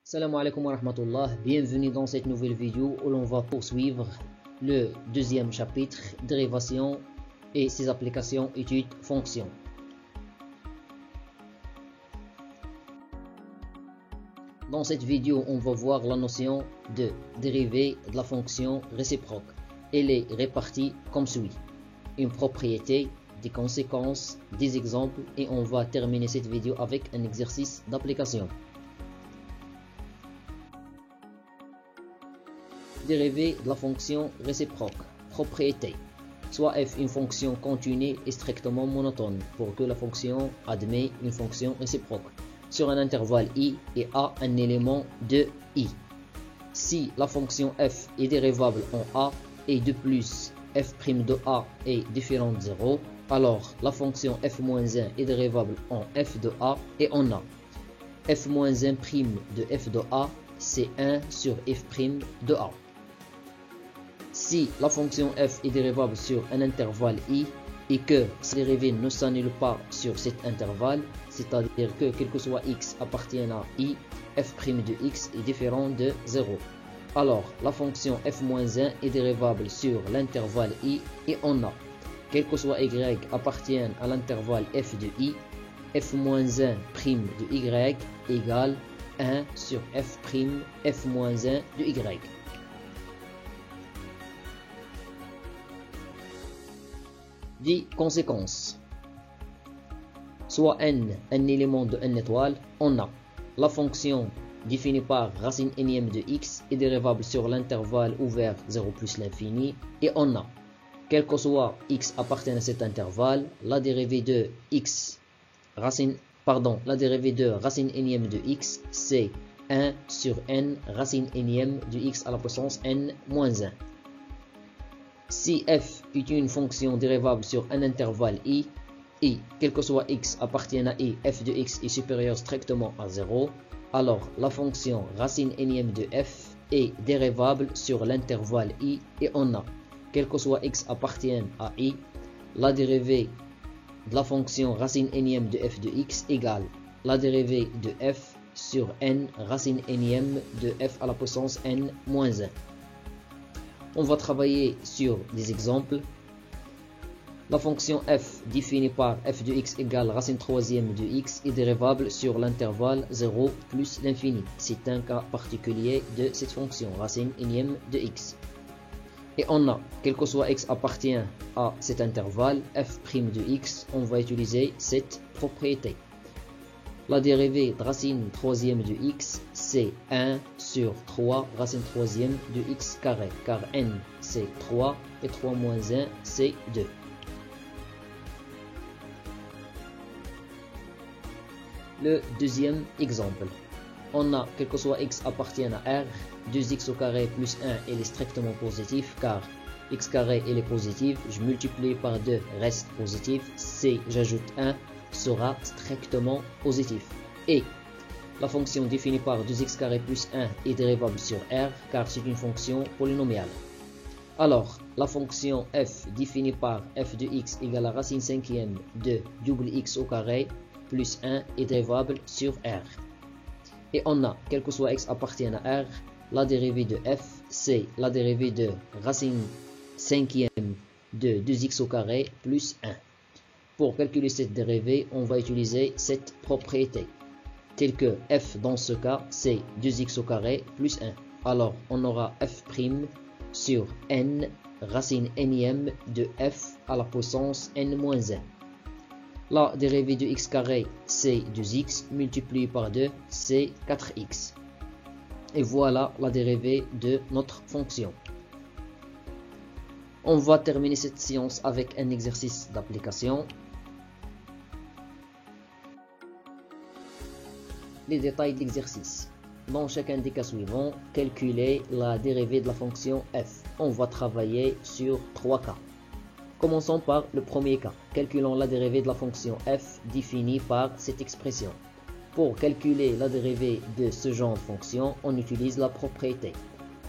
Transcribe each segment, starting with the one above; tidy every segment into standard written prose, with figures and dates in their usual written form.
Salam alaikum wa rahmatullah, bienvenue dans cette nouvelle vidéo où l'on va poursuivre le deuxième chapitre, dérivation et ses applications, études, fonctions. Dans cette vidéo, on va voir la notion de dérivée de la fonction réciproque. Elle est répartie comme suit: une propriété, des conséquences, des exemples, et on va terminer cette vidéo avec un exercice d'application. Dérivée de la fonction réciproque. Propriété. Soit f une fonction continue et strictement monotone pour que la fonction admet une fonction réciproque sur un intervalle i et a un élément de i. Si la fonction f est dérivable en a et de plus f' de a est différent de 0, alors la fonction f-1 est dérivable en f de a et en a. f-1' de f de a, c'est 1 sur f' de a. Si la fonction f est dérivable sur un intervalle i et que sa dérivée ne s'annule pas sur cet intervalle, c'est-à-dire que quel que soit x appartienne à i, f' de x est différent de 0. Alors la fonction f-1 est dérivable sur l'intervalle i et en a. Quel que soit y appartienne à l'intervalle f de i, f-1' de y égale 1 sur f', f-1 de y. Des conséquences. Soit n un élément de n étoile, on a la fonction définie par racine énième de x est dérivable sur l'intervalle ouvert 0 plus l'infini, et on a, quel que soit x appartienne à cet intervalle, la dérivée de racine énième de x, c'est 1 sur n racine énième de x à la puissance n moins 1. Si f est une fonction dérivable sur un intervalle i, et quel que soit x appartienne à i, f de x est supérieur strictement à 0, alors la fonction racine énième de f est dérivable sur l'intervalle i et on a, quel que soit x appartienne à i, la dérivée de la fonction racine énième de f de x égale la dérivée de f sur n racine énième de f à la puissance n moins 1. On va travailler sur des exemples. La fonction f définie par f de x égale racine troisième de x est dérivable sur l'intervalle 0 plus l'infini. C'est un cas particulier de cette fonction, racine énième de x. Et on a, quel que soit x appartient à cet intervalle, f' de x, on va utiliser cette propriété. La dérivée de racine troisième de x, c'est 1 sur 3 racine troisième de x carré, car n c'est 3 et 3 moins 1 c'est 2. Le deuxième exemple. On a, quel que soit x appartient à R, 2x au carré plus 1 est strictement positif, car x carré est positif, je multiplie par 2 reste positif, c j'ajoute 1 sera strictement positif. Et la fonction définie par 2x carré plus 1 est dérivable sur R car c'est une fonction polynomiale. Alors, la fonction f définie par f de x égale à racine cinquième de double x au carré plus 1 est dérivable sur R. Et on a, quel que soit x appartienne à R, la dérivée de f, c'est la dérivée de racine cinquième de 2x au carré plus 1. Pour calculer cette dérivée, on va utiliser cette propriété, telle que f dans ce cas, c'est 2x au carré plus 1. Alors, on aura f' sur n racine énième de f à la puissance n moins 1. La dérivée de x carré, c'est 2x, multiplié par 2, c'est 4x. Et voilà la dérivée de notre fonction. On va terminer cette séance avec un exercice d'application. Les détails de l'exercice. Dans chacun des cas suivants, calculer la dérivée de la fonction f. On va travailler sur 3 cas. Commençons par le premier cas. Calculons la dérivée de la fonction f définie par cette expression. Pour calculer la dérivée de ce genre de fonction, on utilise la propriété.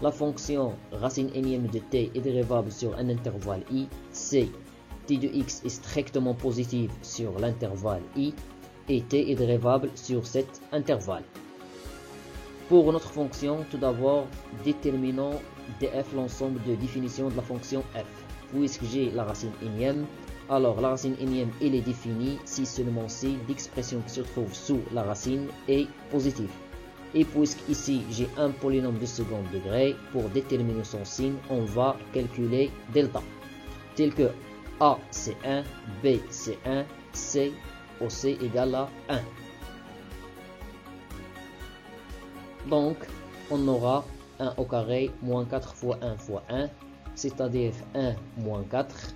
La fonction racine énième de t est dérivable sur un intervalle i, c t de x est strictement positive sur l'intervalle i, et t est dérivable sur cet intervalle. Pour notre fonction, tout d'abord, déterminons df l'ensemble de définition de la fonction f. Puisque j'ai la racine énième, alors la racine énième elle est définie si seulement si l'expression qui se trouve sous la racine est positive. Et puisqu'ici j'ai un polynôme de second degré, pour déterminer son signe, on va calculer delta, tel que a c'est 1, b c'est 1, c aussi égale à 1. Donc, on aura 1 au carré moins 4 fois 1 fois 1, c'est-à-dire 1 moins 4,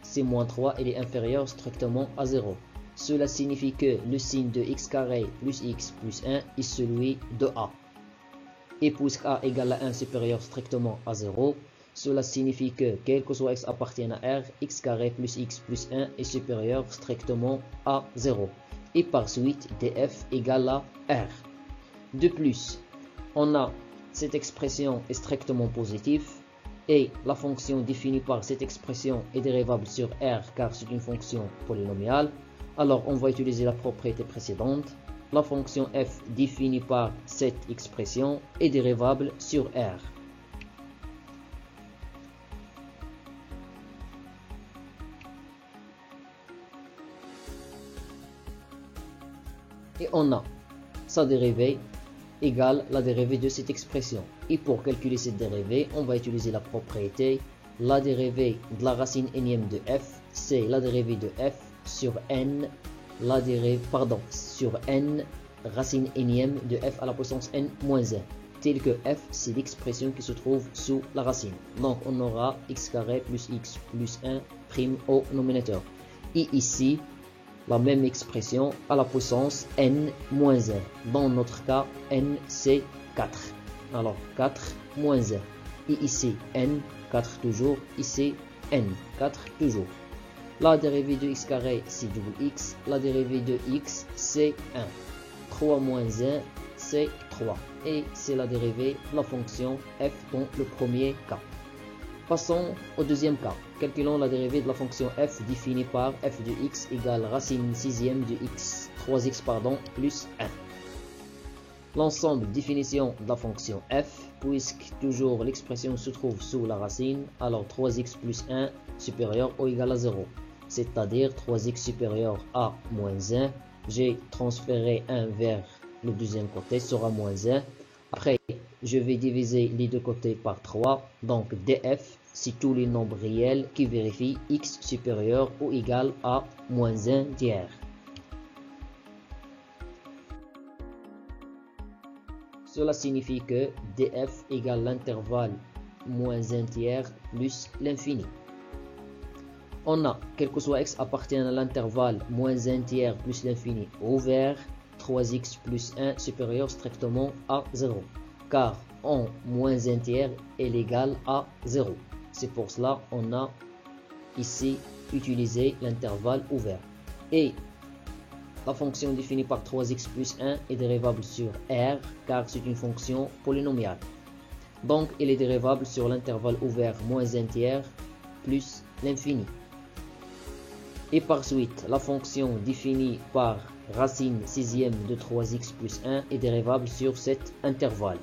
c'est moins 3, il est inférieur strictement à 0. Cela signifie que le signe de x carré plus x plus 1 est celui de a. Et puisque a égale à 1 supérieur strictement à 0, cela signifie que, quel que soit x appartienne à R, x carré plus x plus 1 est supérieur strictement à 0. Et par suite, df égale à R. De plus, on a cette expression est strictement positive et la fonction définie par cette expression est dérivable sur R car c'est une fonction polynomiale. Alors on va utiliser la propriété précédente. La fonction f définie par cette expression est dérivable sur R. Et on a sa dérivée égale la dérivée de cette expression. Et pour calculer cette dérivée, on va utiliser la propriété. La dérivée de la racine énième de f, c'est la dérivée de f sur n, sur n racine énième de f à la puissance n moins 1. Tel que f, c'est l'expression qui se trouve sous la racine. Donc on aura x carré plus x plus 1 prime au nominateur. Et ici, la même expression à la puissance n moins 1. Dans notre cas, n c'est 4. Alors 4 moins 1. Et ici n, 4 toujours. Ici n, 4 toujours. La dérivée de x carré c'est double x. La dérivée de x c'est 1. 3 moins 1 c'est 3. Et c'est la dérivée de la fonction f dans le premier cas. Passons au deuxième cas. Calculons la dérivée de la fonction f définie par f de x égale racine sixième de x, 3x plus 1. L'ensemble définition de la fonction f, puisque toujours l'expression se trouve sous la racine, alors 3x plus 1 supérieur ou égal à 0. C'est-à-dire 3x supérieur à moins 1. J'ai transféré 1 vers le deuxième côté, sera moins 1. Après, je vais diviser les deux côtés par 3. Donc df, c'est tous les nombres réels qui vérifient x supérieur ou égal à moins 1 tiers. Cela signifie que df égale l'intervalle moins 1 tiers plus l'infini. On a, quel que soit x appartient à l'intervalle moins 1 tiers plus l'infini ouvert, 3x plus 1 supérieur strictement à 0. Car en moins 1 tiers est égal à 0. C'est pour cela qu'on a ici utilisé l'intervalle ouvert. Et la fonction définie par 3x plus 1 est dérivable sur R car c'est une fonction polynomiale. Donc elle est dérivable sur l'intervalle ouvert moins 1 tiers plus l'infini. Et par suite, la fonction définie par racine sixième de 3x plus 1 est dérivable sur cet intervalle.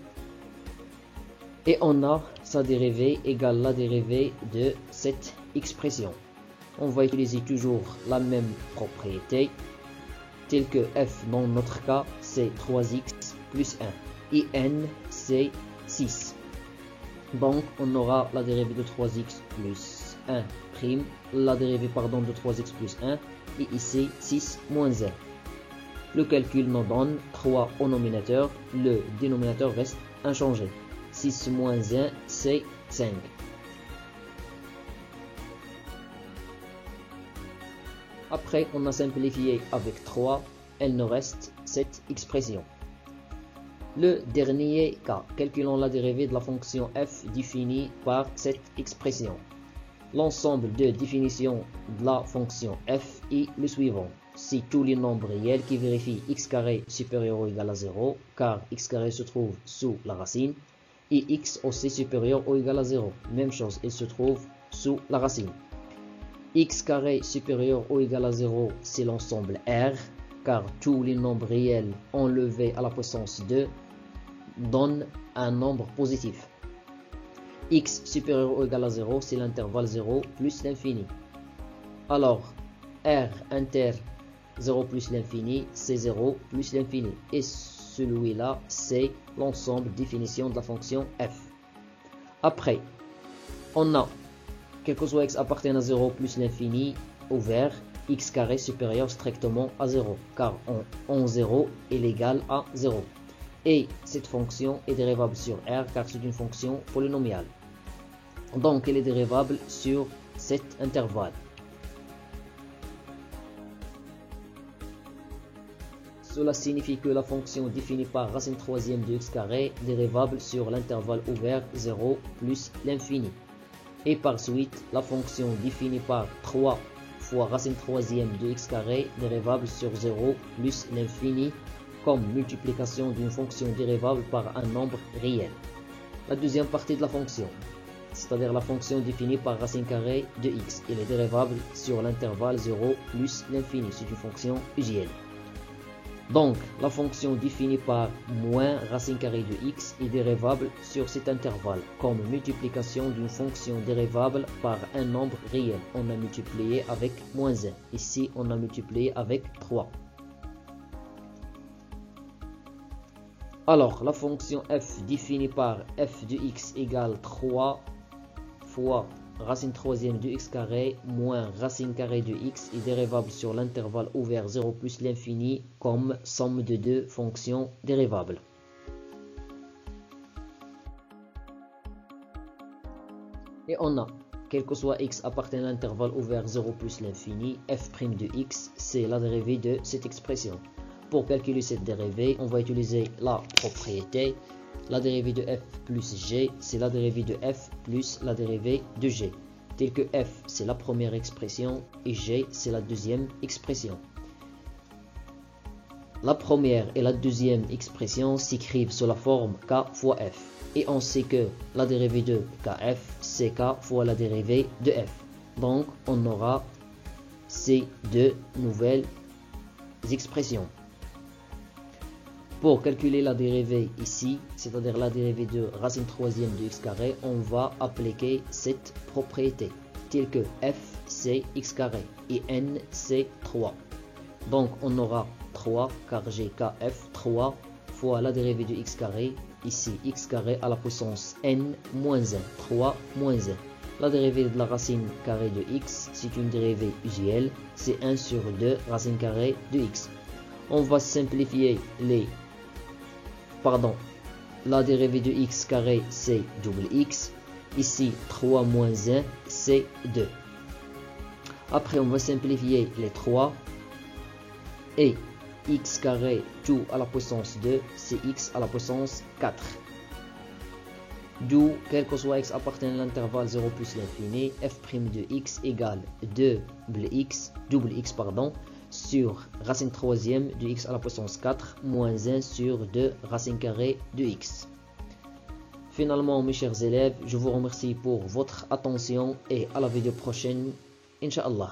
Et on a sa dérivée égale la dérivée de cette expression. On va utiliser toujours la même propriété, telle que f dans notre cas c'est 3x plus 1 et n c'est 6. Donc on aura la dérivée de 3x plus 1 prime, la dérivée de 3x plus 1 et ici 6 moins 1. Le calcul nous donne 3 au nominateur, le dénominateur reste inchangé. 6 moins 1 c'est 5. Après on a simplifié avec 3, il nous reste cette expression. Le dernier cas, calculons la dérivée de la fonction f définie par cette expression. L'ensemble de définition de la fonction f est le suivant. C'est tous les nombres réels qui vérifient x carré supérieur ou égal à 0, car x carré se trouve sous la racine, et x aussi supérieur ou égal à 0. Même chose, il se trouve sous la racine. X carré supérieur ou égal à 0, c'est l'ensemble R, car tous les nombres réels enlevés à la puissance 2 donne un nombre positif. X supérieur ou égal à 0, c'est l'intervalle 0 plus l'infini. Alors, R inter 0 plus l'infini, c'est 0 plus l'infini. Et celui-là, c'est l'ensemble définition de la fonction f. Après, on a, quel que soit x appartenant à 0 plus l'infini, ouvert, x carré supérieur strictement à 0, car en 0 est égal à 0. Et cette fonction est dérivable sur R, car c'est une fonction polynomiale. Donc, elle est dérivable sur cet intervalle. Cela signifie que la fonction définie par racine troisième de x carré est dérivable sur l'intervalle ouvert 0 plus l'infini. Et par suite, la fonction définie par 3 fois racine troisième de x carré dérivable sur 0 plus l'infini comme multiplication d'une fonction dérivable par un nombre réel. La deuxième partie de la fonction, c'est-à-dire la fonction définie par racine carrée de x, elle est dérivable sur l'intervalle 0 plus l'infini, c'est une fonction usuelle. Donc, la fonction définie par moins racine carrée de x est dérivable sur cet intervalle comme multiplication d'une fonction dérivable par un nombre réel. On a multiplié avec moins 1. Ici, on a multiplié avec 3. Alors, la fonction f définie par f de x égale 3 fois racine troisième de x carré moins racine carrée de x est dérivable sur l'intervalle ouvert 0 plus l'infini comme somme de deux fonctions dérivables. Et on a, quel que soit x appartenant à l'intervalle ouvert 0 plus l'infini, f' de x, c'est la dérivée de cette expression. Pour calculer cette dérivée, on va utiliser la propriété. La dérivée de f plus g, c'est la dérivée de f plus la dérivée de g. Tel que f, c'est la première expression et g, c'est la deuxième expression. La première et la deuxième expression s'écrivent sous la forme k fois f. Et on sait que la dérivée de kf, c'est k fois la dérivée de f. Donc, on aura ces deux nouvelles expressions. Pour calculer la dérivée ici, c'est-à-dire la dérivée de racine troisième de x carré, on va appliquer cette propriété, telle que f c'est x carré et n c'est 3. Donc on aura 3 car j'ai kf 3 fois la dérivée de x carré, ici x carré à la puissance n moins 1, 3 moins 1. La dérivée de la racine carrée de x, c'est une dérivée usuelle, c'est 1 sur 2 racine carrée de x. On va simplifier la dérivée de x carré c'est double x. Ici 3 moins 1 c'est 2. Après on va simplifier les 3. Et x carré tout à la puissance 2 c'est x à la puissance 4. D'où, quel que soit x appartenant à l'intervalle 0 plus l'infini, f' de x égale double x sur racine troisième de x à la puissance 4 moins 1 sur 2 racine carrée de x. Finalement, mes chers élèves, je vous remercie pour votre attention et à la vidéo prochaine, Inch'Allah.